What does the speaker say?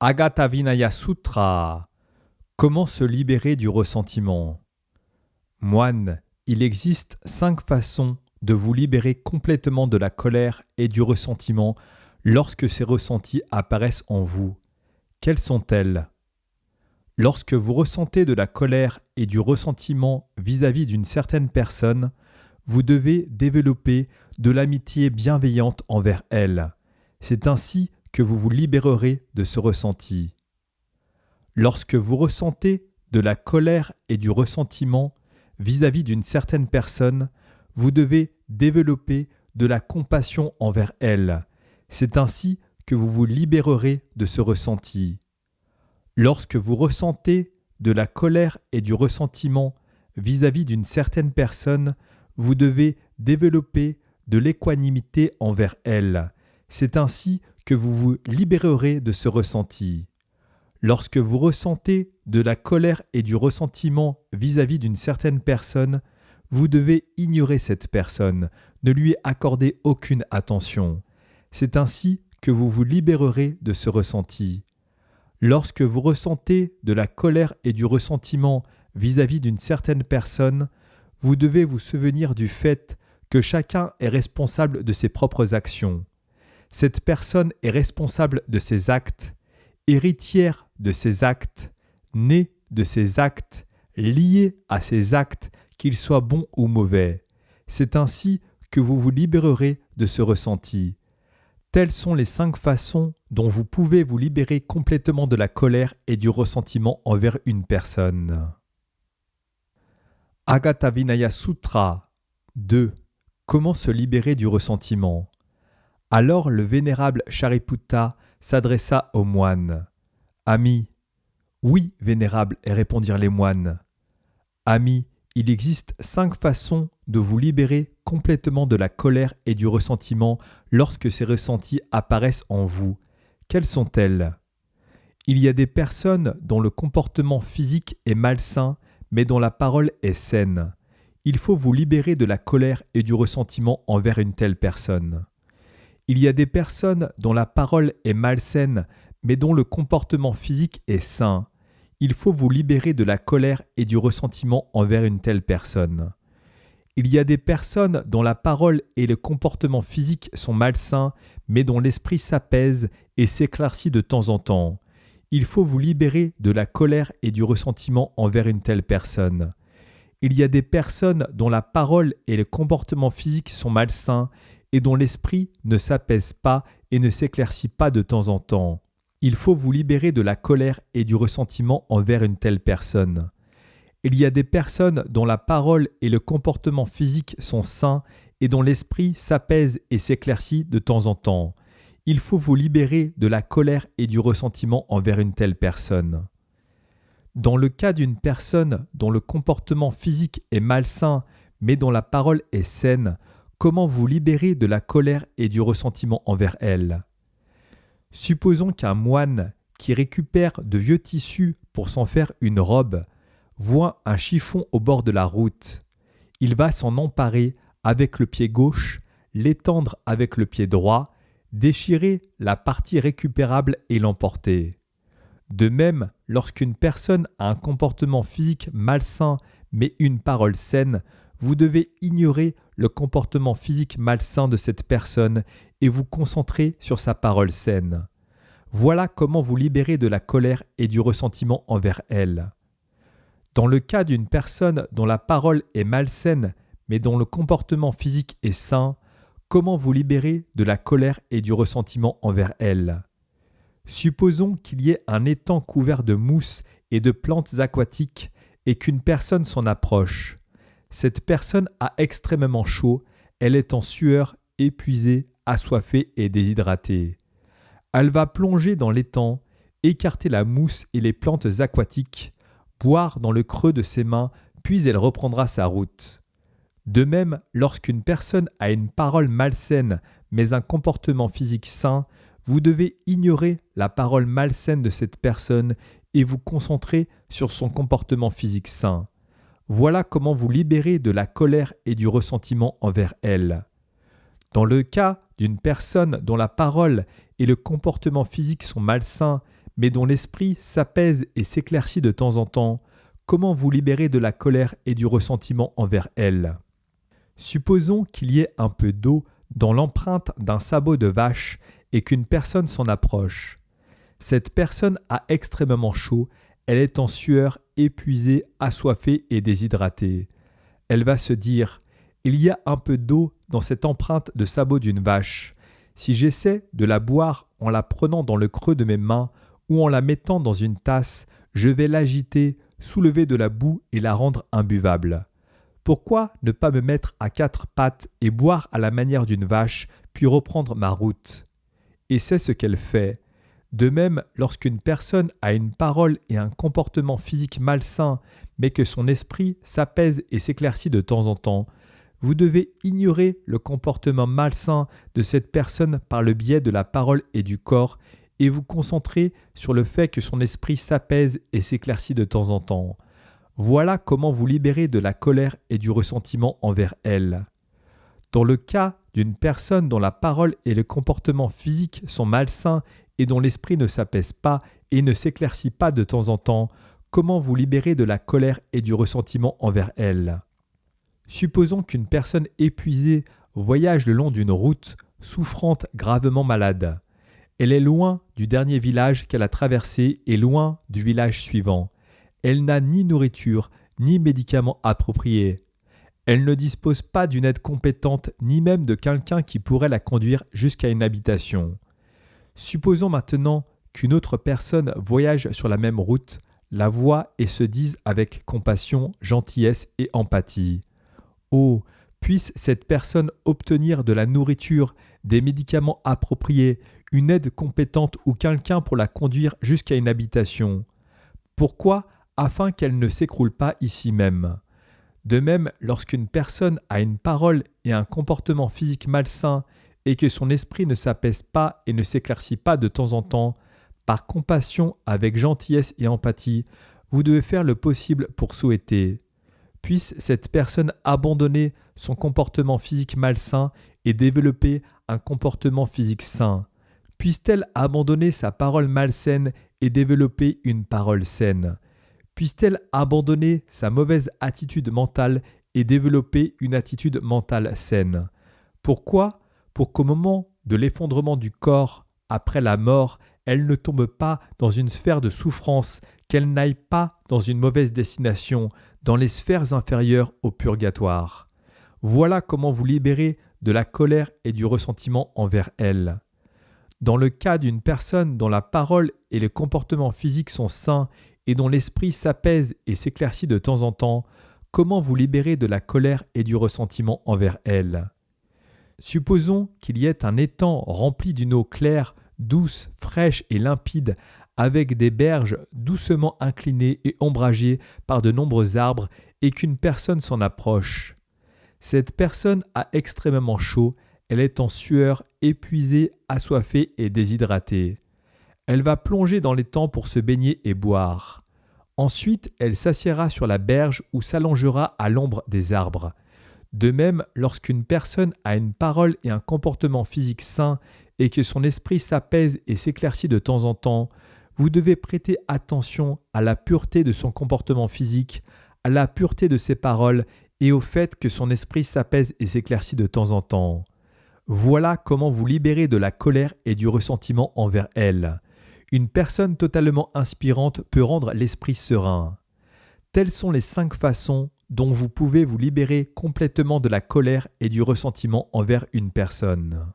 Agatha Vinaya Sutra. Comment se libérer du ressentiment? Moine, il existe 5 façons de vous libérer complètement de la colère et du ressentiment lorsque ces ressentis apparaissent en vous. Quelles sont-elles? Lorsque vous ressentez de la colère et du ressentiment vis-à-vis d'une certaine personne, vous devez développer de l'amitié bienveillante envers elle. C'est ainsi que vous vous libérerez de ce ressenti. Lorsque vous ressentez de la colère et du ressentiment vis-à-vis d'une certaine personne, vous devez développer de la compassion envers elle. C'est ainsi que vous vous libérerez de ce ressenti. Lorsque vous ressentez de la colère et du ressentiment vis-à-vis d'une certaine personne, vous devez développer de l'équanimité envers elle. C'est ainsi que vous vous libérerez de ce ressenti. Lorsque vous ressentez de la colère et du ressentiment vis-à-vis d'une certaine personne, vous devez ignorer cette personne, ne lui accorder aucune attention. C'est ainsi que vous vous libérerez de ce ressenti. Lorsque vous ressentez de la colère et du ressentiment vis-à-vis d'une certaine personne, vous devez vous souvenir du fait que chacun est responsable de ses propres actions. Cette personne est responsable de ses actes, héritière de ses actes, née de ses actes, liée à ses actes, qu'ils soient bons ou mauvais. C'est ainsi que vous vous libérerez de ce ressenti. Telles sont les 5 façons dont vous pouvez vous libérer complètement de la colère et du ressentiment envers une personne. Agatha Vinaya Sutra 2. Comment se libérer du ressentiment? Alors le vénérable Chariputta s'adressa aux moines. « Ami, oui, vénérable, répondirent les moines. Ami, il existe 5 façons de vous libérer complètement de la colère et du ressentiment lorsque ces ressentis apparaissent en vous. Quelles sont-elles? Il y a des personnes dont le comportement physique est malsain, mais dont la parole est saine. Il faut vous libérer de la colère et du ressentiment envers une telle personne. Il y a des personnes dont la parole est malsaine, mais dont le comportement physique est sain. Il faut vous libérer de la colère et du ressentiment envers une telle personne. Il y a des personnes dont la parole et le comportement physique sont malsains, mais dont l'esprit s'apaise et s'éclaircit de temps en temps. Il faut vous libérer de la colère et du ressentiment envers une telle personne. Il y a des personnes dont la parole et le comportement physique sont malsains et dont l'esprit ne s'apaise pas et ne s'éclaircit pas de temps en temps. Il faut vous libérer de la colère et du ressentiment envers une telle personne. Il y a des personnes dont la parole et le comportement physique sont sains et dont l'esprit s'apaise et s'éclaircit de temps en temps. Il faut vous libérer de la colère et du ressentiment envers une telle personne. Dans le cas d'une personne dont le comportement physique est malsain mais dont la parole est saine, comment vous libérer de la colère et du ressentiment envers elle? Supposons qu'un moine qui récupère de vieux tissus pour s'en faire une robe voit un chiffon au bord de la route. Il va s'en emparer avec le pied gauche, l'étendre avec le pied droit, déchirer la partie récupérable et l'emporter. De même, lorsqu'une personne a un comportement physique malsain mais une parole saine, vous devez ignorer le comportement physique malsain de cette personne et vous concentrer sur sa parole saine. Voilà comment vous libérer de la colère et du ressentiment envers elle. Dans le cas d'une personne dont la parole est malsaine mais dont le comportement physique est sain, comment vous libérer de la colère et du ressentiment envers elle? Supposons qu'il y ait un étang couvert de mousse et de plantes aquatiques et qu'une personne s'en approche. Cette personne a extrêmement chaud, elle est en sueur, épuisée, assoiffée et déshydratée. Elle va plonger dans l'étang, écarter la mousse et les plantes aquatiques, boire dans le creux de ses mains, puis elle reprendra sa route. De même, lorsqu'une personne a une parole malsaine mais un comportement physique sain, vous devez ignorer la parole malsaine de cette personne et vous concentrer sur son comportement physique sain. Voilà comment vous libérer de la colère et du ressentiment envers elle. Dans le cas d'une personne dont la parole et le comportement physique sont malsains, mais dont l'esprit s'apaise et s'éclaircit de temps en temps, comment vous libérer de la colère et du ressentiment envers elle? Supposons qu'il y ait un peu d'eau dans l'empreinte d'un sabot de vache et qu'une personne s'en approche. Cette personne a extrêmement chaud, elle est en sueur, épuisée, assoiffée et déshydratée. Elle va se dire « Il y a un peu d'eau dans cette empreinte de sabot d'une vache. Si j'essaie de la boire en la prenant dans le creux de mes mains ou en la mettant dans une tasse, je vais l'agiter, soulever de la boue et la rendre imbuvable. Pourquoi ne pas me mettre à quatre pattes et boire à la manière d'une vache, puis reprendre ma route ?» Et c'est ce qu'elle fait. De même, lorsqu'une personne a une parole et un comportement physique malsain, mais que son esprit s'apaise et s'éclaircit de temps en temps, vous devez ignorer le comportement malsain de cette personne par le biais de la parole et du corps et vous concentrer sur le fait que son esprit s'apaise et s'éclaircit de temps en temps. Voilà comment vous libérer de la colère et du ressentiment envers elle. Dans le cas d'une personne dont la parole et le comportement physique sont malsains et dont l'esprit ne s'apaise pas et ne s'éclaircit pas de temps en temps, comment vous libérer de la colère et du ressentiment envers elle? Supposons qu'une personne épuisée voyage le long d'une route, souffrante, gravement malade. Elle est loin du dernier village qu'elle a traversé et loin du village suivant. Elle n'a ni nourriture, ni médicaments appropriés. Elle ne dispose pas d'une aide compétente, ni même de quelqu'un qui pourrait la conduire jusqu'à une habitation. Supposons maintenant qu'une autre personne voyage sur la même route, la voit et se dise avec compassion, gentillesse et empathie. Oh, puisse cette personne obtenir de la nourriture, des médicaments appropriés, une aide compétente ou quelqu'un pour la conduire jusqu'à une habitation. Pourquoi? Afin qu'elle ne s'écroule pas ici même. De même, lorsqu'une personne a une parole et un comportement physique malsain et que son esprit ne s'apaise pas et ne s'éclaircit pas de temps en temps, par compassion, avec gentillesse et empathie, vous devez faire le possible pour souhaiter. Puisse cette personne abandonner son comportement physique malsain et développer un comportement physique sain. Puisse-t-elle abandonner sa parole malsaine et développer une parole saine. Puisse-t-elle abandonner sa mauvaise attitude mentale et développer une attitude mentale saine. Pourquoi? Pour qu'au moment de l'effondrement du corps, après la mort, elle ne tombe pas dans une sphère de souffrance, qu'elle n'aille pas dans une mauvaise destination, dans les sphères inférieures au purgatoire. Voilà comment vous libérer de la colère et du ressentiment envers elle. Dans le cas d'une personne dont la parole et les comportements physiques sont sains et dont l'esprit s'apaise et s'éclaircit de temps en temps, comment vous libérer de la colère et du ressentiment envers elle? Supposons qu'il y ait un étang rempli d'une eau claire, douce, fraîche et limpide, avec des berges doucement inclinées et ombragées par de nombreux arbres, et qu'une personne s'en approche. Cette personne a extrêmement chaud, elle est en sueur, épuisée, assoiffée et déshydratée. Elle va plonger dans l'étang pour se baigner et boire. Ensuite, elle s'assiera sur la berge ou s'allongera à l'ombre des arbres. De même, lorsqu'une personne a une parole et un comportement physique sain et que son esprit s'apaise et s'éclaircit de temps en temps, vous devez prêter attention à la pureté de son comportement physique, à la pureté de ses paroles et au fait que son esprit s'apaise et s'éclaircit de temps en temps. Voilà comment vous libérer de la colère et du ressentiment envers elle. Une personne totalement inspirante peut rendre l'esprit serein. Telles sont les 5 façons dont vous pouvez vous libérer complètement de la colère et du ressentiment envers une personne.